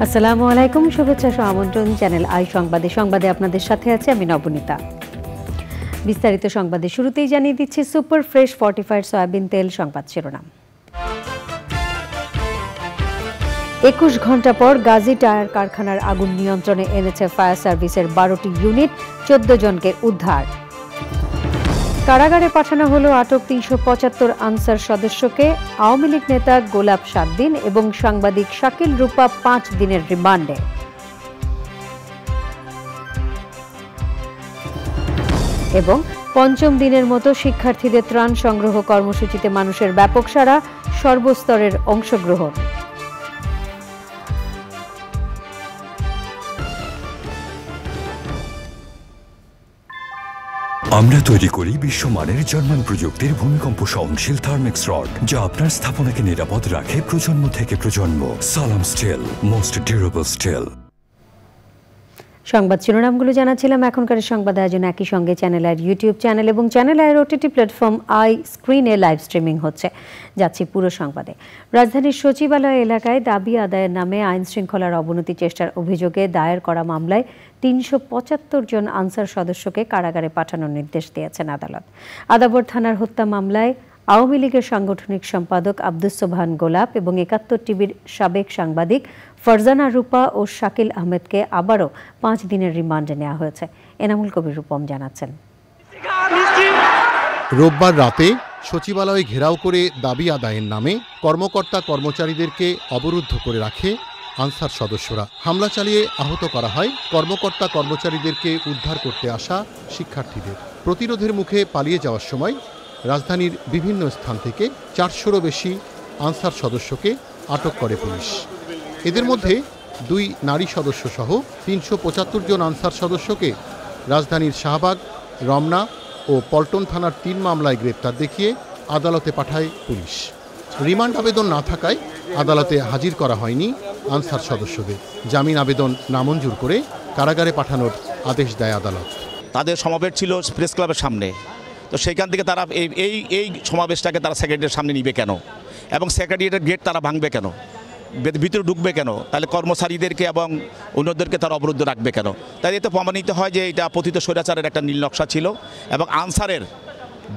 আসসালামু আলাইকুম, শুভেচ্ছা ও আমন্ত্রণ চ্যানেল আই সংবাদে আপনাদের সাথে আছে আমি নবনীতা। বিস্তারিত সংবাদে শুরুতেই জানিয়ে দিচ্ছি সুপার ফ্রেশ ফর্টিফাইড সয়াবিন তেল সংবাদ শিরোনাম। ২১ ঘন্টা পর গাজী টায়ার কারখানার আগুন নিয়ন্ত্রণে এনেছে ফায়ার সার্ভিসের ১২টি ইউনিট, ১৪ জনকে উদ্ধার। কারাগারে পাঠানো হলো আটক ৩৭৫ আনসার সদস্যকে। আওয়ামী লীগ নেতা গোলাপ ৭ দিন এবং সাংবাদিক শাকিল রূপা ৫ দিনের রিমান্ডে। এবং পঞ্চম দিনের মতো শিক্ষার্থীদের ত্রাণ সংগ্রহ কর্মসূচিতে মানুষের ব্যাপক সাড়া, সর্বস্তরের অংশগ্রহণ। আমরা তৈরি করি বিশ্বমানের জার্মান প্রযুক্তির ভূমিকম্প সহনশীল থার্মেক্স রড, যা আপনার স্থাপনাকে নিরাপদ রাখে প্রজন্ম থেকে প্রজন্ম। সালাম স্টিল, মোস্ট ডিউরেবল স্টিল। সংবাদ শিরোনামগুলো জানাচ্ছিলাম। এখনকার সংবাদ আয়োজন একই সঙ্গে চ্যানেল আইয়ের ইউটিউব চ্যানেল এবং চ্যানেল আইয়ের ওটিটি প্ল্যাটফর্ম আই স্ক্রিনে লাইভ স্ট্রিমিং হচ্ছে। যাচ্ছি পুরো সংবাদে। রাজধানীর সচিবালয় এলাকায় দাবি আদায়ের নামে আইন শৃঙ্খলার অবনতি চেষ্টার অভিযোগে দায়ের করা মামলায় ৩৭৫ জন আনসার সদস্যকে কারাগারে পাঠানোর নির্দেশ দিয়েছেন আদালত। আদাবর থানার হত্যা মামলায় আওয়ামী লীগের সাংগঠনিক সম্পাদক আব্দুস সোবহান গোলাপ এবং ৭১ টিভির সাবেক সাংবাদিক ফারজানা রূপা ও শাকিল আহমেদকে আবারও ৫ দিনের রিমান্ডে নেওয়া হয়েছে। এনামুল কবির রূপম জানাচ্ছেন। রোববার রাতে সচিবালয়ে ঘেরাও করে দাবি আদায়ের নামে কর্মকর্তা কর্মচারীদেরকে অবরুদ্ধ করে রাখে আনসার সদস্যরা। হামলা চালিয়ে আহত করা হয় কর্মকর্তা কর্মচারীদেরকে উদ্ধার করতে আসা শিক্ষার্থীদের। প্রতিরোধের মুখে পালিয়ে যাওয়ার সময় রাজধানীর বিভিন্ন স্থান থেকে ৪০০রও বেশি আনসার সদস্যকে আটক করে পুলিশ। এদের মধ্যে ২ নারী সদস্য সহ ৩৭৫ জন আনসার সদস্যকে রাজধানীর শাহবাগ, রমনা ও পল্টন থানার ৩ মামলায় গ্রেপ্তার দেখিয়ে আদালতে পাঠায় পুলিশ। রিমান্ড আবেদন না থাকায় আদালতে হাজির করা হয়নি আনসার সদস্যদের। জামিন আবেদন নামঞ্জুর করে কারাগারে পাঠানোর আদেশ দেয় আদালত। তাদের সমাবেশ ছিল প্রেস ক্লাবের সামনে, তো সেইখান থেকে তারা এই সমাবেশটাকে তারা সেক্রেটারির সামনে নিবে কেন এবং সেক্রেটারিয়েটের গেট তারা ভাঙবে কেন, ভিতরে ঢুকবে কেন, তাহলে কর্মচারীদেরকে এবং অন্যদেরকে তারা অবরুদ্ধ রাখবে কেন? তাই এতে প্রমাণিত হয় যে এটা পতিত স্বৈরাচারের একটা নীল নকশা ছিল এবং আনসারের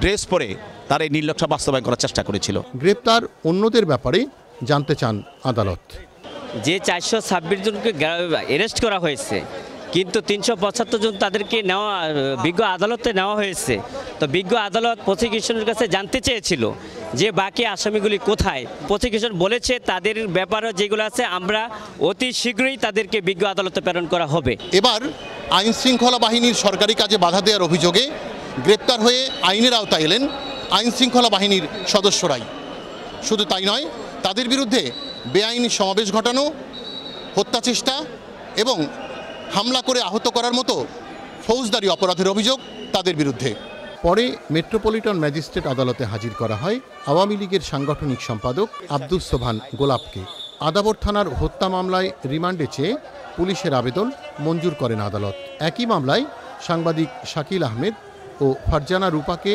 ড্রেস পরে তারা এই নীল নকশা বাস্তবায়ন করার চেষ্টা করেছিল। গ্রেপ্তার অন্যদের ব্যাপারে জানতে চান আদালত। যে ৪২৬ জনকে অ্যারেস্ট করা হয়েছে, কিন্তু ৩৭৫ জন তাদেরকে নেওয়া বিজ্ঞ আদালতে নেওয়া হয়েছে। তো বিজ্ঞ আদালত প্রসিকিউশনের কাছে জানতে চেয়েছিল যে বাকি আসামিগুলি কোথায়। প্রসিকিউশন বলেছে তাদের ব্যাপারে যেগুলো আছে আমরা অতি শীঘ্রই তাদেরকে বিজ্ঞ আদালতে প্রেরণ করা হবে। এবার আইন শৃঙ্খলা বাহিনীর সরকারি কাজে বাধা দেওয়ার অভিযোগে গ্রেপ্তার হয়ে আইনের আওতায় এলেন আইন শৃঙ্খলা বাহিনীর সদস্যরাই। শুধু তাই নয়, তাদের বিরুদ্ধে বেআইনি সমাবেশ ঘটানো, হত্যা চেষ্টা এবং হামলা করে আহত করার মতো ফৌজদারি অপরাধের অভিযোগ তাদের বিরুদ্ধে। পরে মেট্রোপলিটন ম্যাজিস্ট্রেট আদালতে হাজির করা হয় আওয়ামী লীগের সাংগঠনিক সম্পাদক আব্দুস সোবহান গোলাপকে। আদাবর থানার হত্যা মামলায় রিমান্ডে চেয়ে পুলিশের আবেদন মঞ্জুর করেন আদালত। একই মামলায় সাংবাদিক শাকিল আহমেদ ও ফারজানা রূপাকে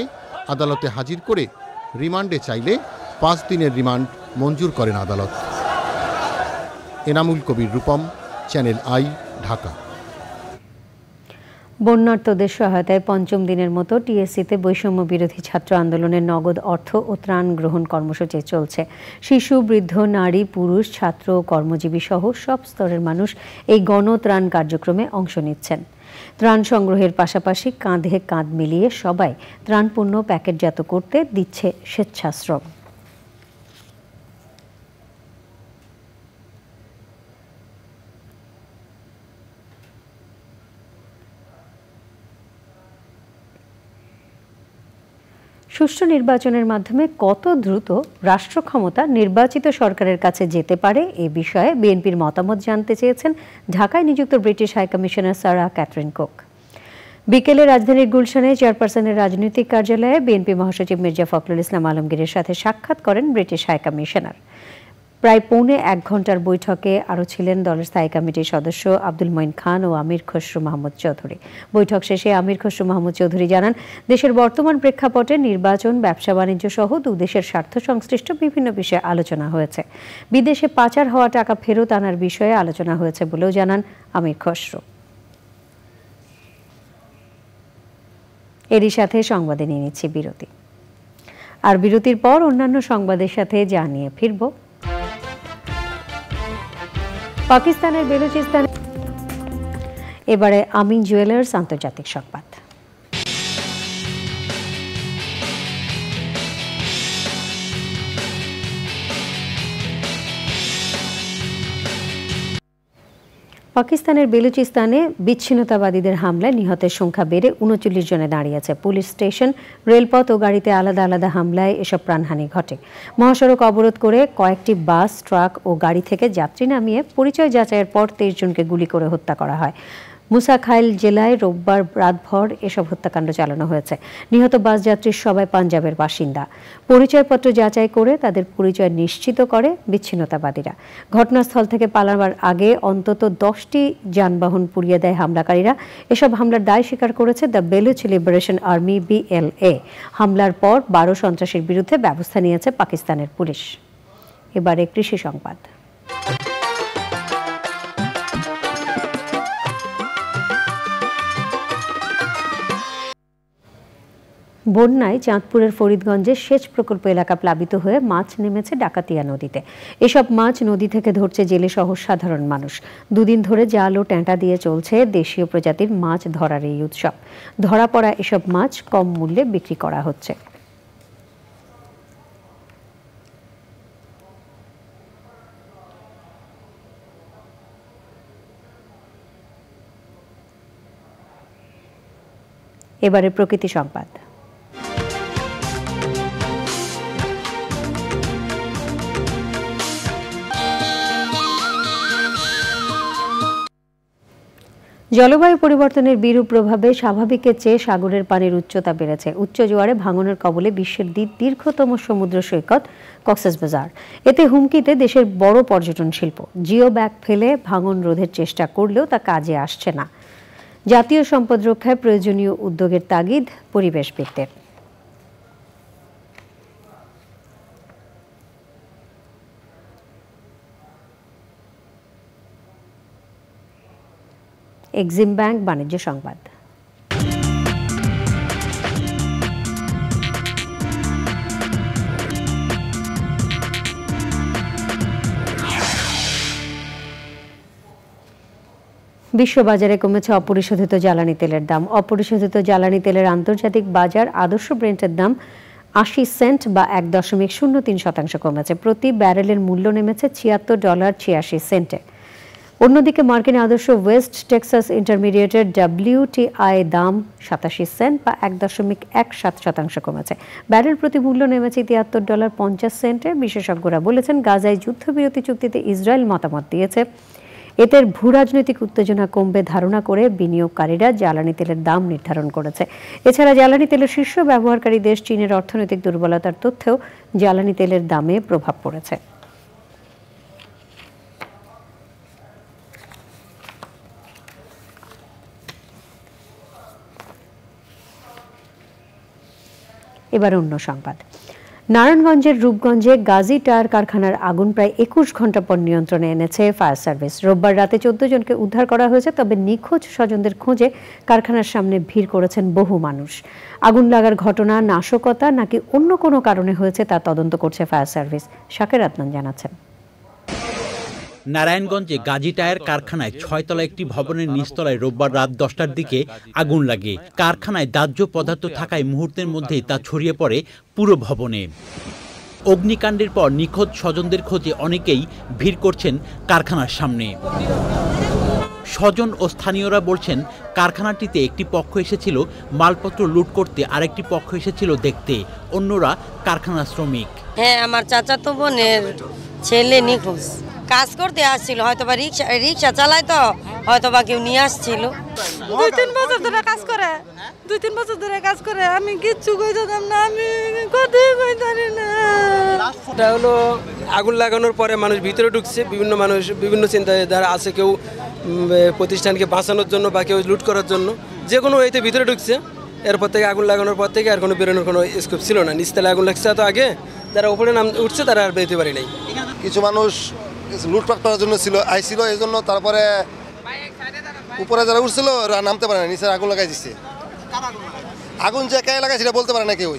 আদালতে হাজির করে রিমান্ডে চাইলে ৫ দিনের রিমান্ড মঞ্জুর করেন আদালত। Enamul Kabir Rupam, channel I, Dhaka. বন্যার্তদের সহায়তায় পঞ্চম দিনের মতো টিএসসিতে বৈষম্য বিরোধী ছাত্র আন্দোলনের নগদ অর্থ ও ত্রাণ গ্রহণ কর্মসূচি চলছে। শিশু, বৃদ্ধ, নারী, পুরুষ, ছাত্র, কর্মজীবী সহ সব স্তরের মানুষ এই গণত্রাণ কার্যক্রমে অংশ নিচ্ছেন। ত্রাণ সংগ্রহের পাশাপাশি কাঁধে কাঁধ মিলিয়ে সবাই ত্রাণপূর্ণ প্যাকেটজাত করতে দিচ্ছে স্বেচ্ছাশ্রম। সুষ্ঠু নির্বাচনের মাধ্যমে কত দ্রুত রাষ্ট্র ক্ষমতা নির্বাচিত সরকারের কাছে যেতে পারে এ বিষয়ে বিএনপির মতামত জানতে চেয়েছেন ঢাকায় নিযুক্ত ব্রিটিশ হাইকমিশনার সারা ক্যাথরিন কুক। বিকেলে রাজধানীর গুলশানে চেয়ারপারসনের রাজনৈতিক কার্যালয়ে বিএনপি মহাসচিব মির্জা ফখরুল ইসলাম আলমগীরের সাথে সাক্ষাৎ করেন ব্রিটিশ হাইকমিশনার। প্রায় পৌনে 1 ঘণ্টার বৈঠকে আরও ছিলেন দলের স্থায়ী কমিটির সদস্য আব্দুল মঈন খান ও আমির খসরু মাহমুদ চৌধুরী। বৈঠক শেষে আমির খসরু মাহমুদ চৌধুরী জানান, দেশের বর্তমান প্রেক্ষাপটে নির্বাচন, ব্যবসা বাণিজ্য সহ দুদেশের স্বার্থ সংশ্লিষ্ট বিভিন্ন বিষয়ে আলোচনা হয়েছে। বিদেশে পাচার হওয়া টাকা ফেরত আনার বিষয়ে আলোচনা হয়েছে বলেও জানান আমির খসরু। এরই সাথে সংবাদে নিয়ে নিচ্ছি বিরতি, আর বিরতির পর অন্যান্য সংবাদের সাথে জানিয়ে ফিরব। পাকিস্তানের বেলুচিস্তানে এবারে আমিন জুয়েলার্স আন্তর্জাতিক সংবাদ। পাকিস্তানের বেলুচিস্তানে বিচ্ছিন্নতাবাদীদের হামলায় নিহতের সংখ্যা বেড়ে 39 জনে দাঁড়িয়েছে। পুলিশ স্টেশন, রেলপথ ও গাড়িতে আলাদা আলাদা হামলায় এসব প্রাণহানি ঘটে। মহাসড়ক অবরোধ করে কয়েকটি বাস, ট্রাক ও গাড়ি থেকে যাত্রী নামিয়ে পরিচয় যাচাইয়ের পর 23 জনকে গুলি করে হত্যা করা হয়। মুসাখাইল জেলায় রোববার রাতভর এসব হত্যাকাণ্ড চালানো হয়েছে। নিহত বাস যাত্রীর সবাই পাঞ্জাবের বাসিন্দা। পরিচয়পত্র যাচাই করে তাদের পরিচয় নিশ্চিত করে বিচ্ছিন্নতাবাদীরা। ঘটনাস্থল থেকে পালাবার আগে অন্তত 10টি যানবাহন পুড়িয়ে দেয় হামলাকারীরা। এসব হামলার দায় স্বীকার করেছে the Baloch liberation army BLA। হামলার পর 12 সন্ত্রাসীর বিরুদ্ধে ব্যবস্থা নিয়েছে পাকিস্তানের পুলিশ। এবারে কৃষি সংবাদ। বন্যায় চাঁদপুরের ফরিদগঞ্জের সেচ প্রকল্প এলাকা প্লাবিত হয়ে মাছ নেমেছে ডাকাতিয়া নদীতে। এসব মাছ নদী থেকে ধরছে জেলে সহ সাধারণ মানুষ। দুদিন ধরে জাল ও ট্যাঁটা দিয়ে চলছে দেশীয় প্রজাতির মাছ ধরার এই উৎসব। ধরা পড়া এসব মাছ কম মূল্যে বিক্রি করা হচ্ছে। এবারে প্রকৃতি সংবাদ। জলবায়ু পরিবর্তনের বিরূপ প্রভাবে স্বাভাবিকের চেয়ে সাগরের পানির উচ্চতা বেড়েছে। উচ্চ জোয়ারে ভাঙনের কবলে বিশ্বের দীর্ঘতম সমুদ্র সৈকত কক্সবাজার। এতে হুমকিতে দেশের বড় পর্যটন শিল্প। জিও ব্যাগ ফেলে ভাঙন রোধের চেষ্টা করলেও তা কাজে আসছে না। জাতীয় সম্পদ রক্ষায় প্রয়োজনীয় উদ্যোগের তাগিদ পরিবেশবিদদের। এক্সিম ব্যাংক বাণিজ্য সংবাদ। বিশ্ববাজারে কমেছে অপরিশোধিত জ্বালানি তেলের দাম। অপরিশোধিত জ্বালানি তেলের আন্তর্জাতিক বাজার আদর্শ ব্রেন্টের দাম 80 সেন্ট বা 1.03% কমেছে। প্রতি ব্যারেলের মূল্য নেমেছে $76.86। অন্যদিকে মার্কিন আদর্শ ওয়েস্ট টেক্সাস ইন্টারমিডিয়েটের WTI দাম 87 সেন্ট বা 1.17% কমেছে। ব্যারেল প্রতি মূল্য নেমেছে $73.50। বিশেষজ্ঞরা বলেছেন, গাজায় যুদ্ধবিরতি চুক্তিতে ইসরায়েল মতামত দিয়েছে। এতে ভূরাজনৈতিক উত্তেজনা কমবে ধারণা করে বিনিয়োগকারীরা জ্বালানি তেলের দাম নির্ধারণ করেছে। এছাড়া জ্বালানি তেলের শীর্ষ ব্যবহারকারী দেশ চীনের অর্থনৈতিক দুর্বলতার তথ্যেও জ্বালানি তেলের দামে প্রভাব পড়েছে। এবার অন্য সংবাদ। নারায়ণগঞ্জের রূপগঞ্জে গাজী টায়ার কারখানার আগুন প্রায় 21 ঘন্টা পর নিয়ন্ত্রণে এনেছে ফায়ার সার্ভিস। রোববার রাতে 14 জনকে উদ্ধার করা হয়েছে। তবে নিখোঁজ স্বজনদের খোঁজে কারখানার সামনে ভিড় করেছেন বহু মানুষ। আগুন লাগার ঘটনা নাশকতা নাকি অন্য কোনো কারণে হয়েছে তা তদন্ত করছে ফায়ার সার্ভিস। শাকের আদনান জানাচ্ছেন। নারায়ণগঞ্জে গাজী টায়ার কারখানায় 6 তলা একটি ভবনের নিচতলায় রোববার রাত 10টার দিকে আগুন লাগে। কারখানায় দাহ্য পদার্থ থাকায় মুহূর্তের মধ্যেই তা ছড়িয়ে পড়ে পুরো ভবনে। অগ্নিকাণ্ডের পর নিখোঁজ স্বজনদের খোঁজে অনেকেই ভিড় করছেন কারখানার সামনে। স্বজন ও স্থানীয়রা বলছেন, কারখানাটিতে একটি পক্ষ এসেছিল মালপত্র লুট করতে, আরেকটি পক্ষ এসেছিল দেখতে, অন্যরা কারখানার শ্রমিক। হ্যাঁ, আমার চাচাতো বোনের ছেলে নিখোঁজ, কাজ করতে আসছিল, হয়তোবা রিক্সা চালায়, তো হয়তোবা কেউ নিয়ে আসছিল। 2-3 বছর ধরে কাজ করে, 2-3 বছর ধরে কাজ করে। আমি কিচ্ছু কইতাম না, আমি কথাই কইতারি না। এটা হলো আগুন লাগানোর পরে মানুষ ভিতরে ঢুকছে, বিভিন্ন মানুষ বিভিন্ন চিন্তাধারা আছে, কেউ প্রতিষ্ঠানকে বাঁচানোর জন্য বা কেউ লুট করার জন্য, যে কোনো ওইতে ভিতরে ঢুকছে। এরপর থেকে আগুন লাগানোর পর থেকে আর কোনো বেরোনোর কোনো স্কোপ ছিল না। নিচতলায় আগুন লাগছে তো আগে, যারা উপরে নাম উঠছে তারা আর বেরোতে পারে নাই। কিছু মানুষ লুটপাট করার জন্য আইছিল, এই জন্য তারপরে উপরে যারা উঠছিল নামতে পারে না, নিচে আগুন লাগাই দিচ্ছে। আগুন যে কে লাগাই সেটা বলতে পারে না কেউ।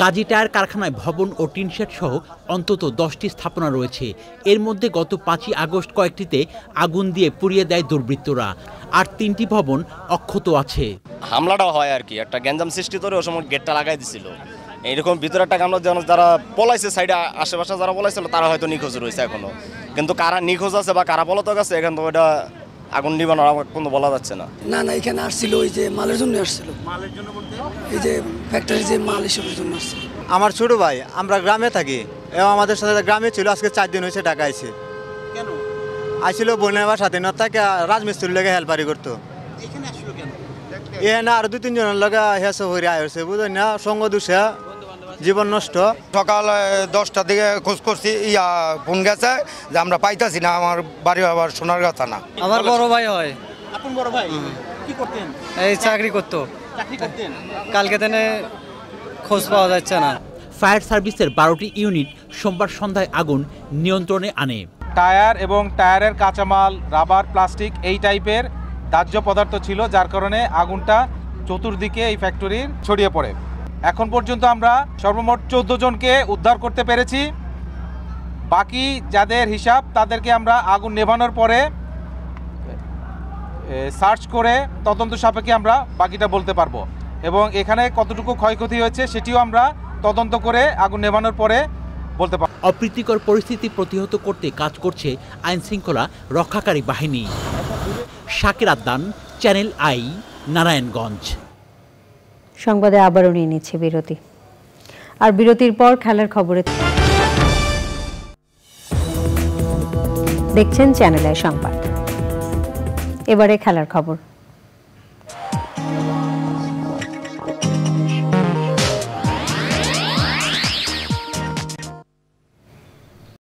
গাজী টায়ার কারখানায় ভবন ও টিনশেড সহ অন্তত 10টি স্থাপনা রয়েছে। এর মধ্যে গত 5ই আগস্ট কয়েকটিতে আগুন দিয়ে পুড়িয়ে দেয় দুর্বৃত্তরা, আর 3টি ভবন অক্ষত আছে। হামলাটা হয় আর কি, একটা গ্যাঞ্জাম সৃষ্টি করে ওই সময় গেটটা লাগাই দিছিল। এইরকম ভিতরে একটা কামড় যারা পলাইছে, সাইডে আশেপাশে যারা পলাইছিল তারা হয়তো নিখোঁজ রয়েছে এখনো, কিন্তু কারা নিখোঁজ আছে বা কারা পলাতক আছে এখান থেকে ওইটা আগুন নিবানোর কোনো বলা যাচ্ছে না। না না, এখানে আসছিল ওই যে মালের জন্য আসছিল। মালের জন্য বলতে এই যে ফ্যাক্টরি যে মাল এসবের জন্য আসছিল। আমার ছোট ভাই, আমরা গ্রামে থাকি এবং আমাদের সাথে গ্রামে ছিল, আজকে 4 দিন হয়েছে ঢাকা আইছে। কেন আইছিল? বোনের বা স্বাধীনতাকে রাজমিস্ত্রির লগে হেল্পারি করতো। এখানে আসলো কেন? এখানে আর 2-3 জনের লগে হেসে হইরে আইছে, বুঝলেন না? সঙ্গ দুষে জীবন নষ্ট। সকাল 10টার দিকে খোঁজ করছি, ফোন গেছে যে আমরা পাইতাছি না। আমার বাড়ি আবার সোনারগাঁ থানা। আমার বড় ভাই হয়। আপন বড় ভাই কি করতেন? এই চাকরি করতো। কালকে দিনে খোঁজ পাওয়া যাচ্ছে না। ফায়ার সার্ভিসের 12টি ইউনিট সোমবার সন্ধ্যায় আগুন নিয়ন্ত্রণে আনে। টায়ার এবং টায়ারের কাঁচামাল, রাবার, প্লাস্টিক এই টাইপের দাহ্য পদার্থ ছিল, যার কারণে আগুনটা চতুর্দিকে এই ফ্যাক্টরির ছড়িয়ে পড়ে। এখন পর্যন্ত আমরা সর্বমোট 14 জনকে উদ্ধার করতে পেরেছি। বাকি যাদের হিসাব তাদেরকে আমরা আগুন নেভানোর পরে সার্চ করে তদন্ত সাপেক্ষে আমরা বাকিটা বলতে পারবো, এবং এখানে কতটুকু ক্ষয়ক্ষতি হয়েছে সেটিও আমরা তদন্ত করে আগুন নেভানোর পরে বলতে পারবো। অপ্রীতিকর পরিস্থিতি প্রতিহত করতে কাজ করছে আইনশৃঙ্খলা রক্ষাকারী বাহিনী। Shakir Addan, channel i, Narayanganj. সংবাদে আবারও নিয়ে নিচ্ছে বিরতি, আর বিরতির পর খেলার খবরে দেখছেন চ্যানেল আই সংবাদ। এবারে খেলার খবর।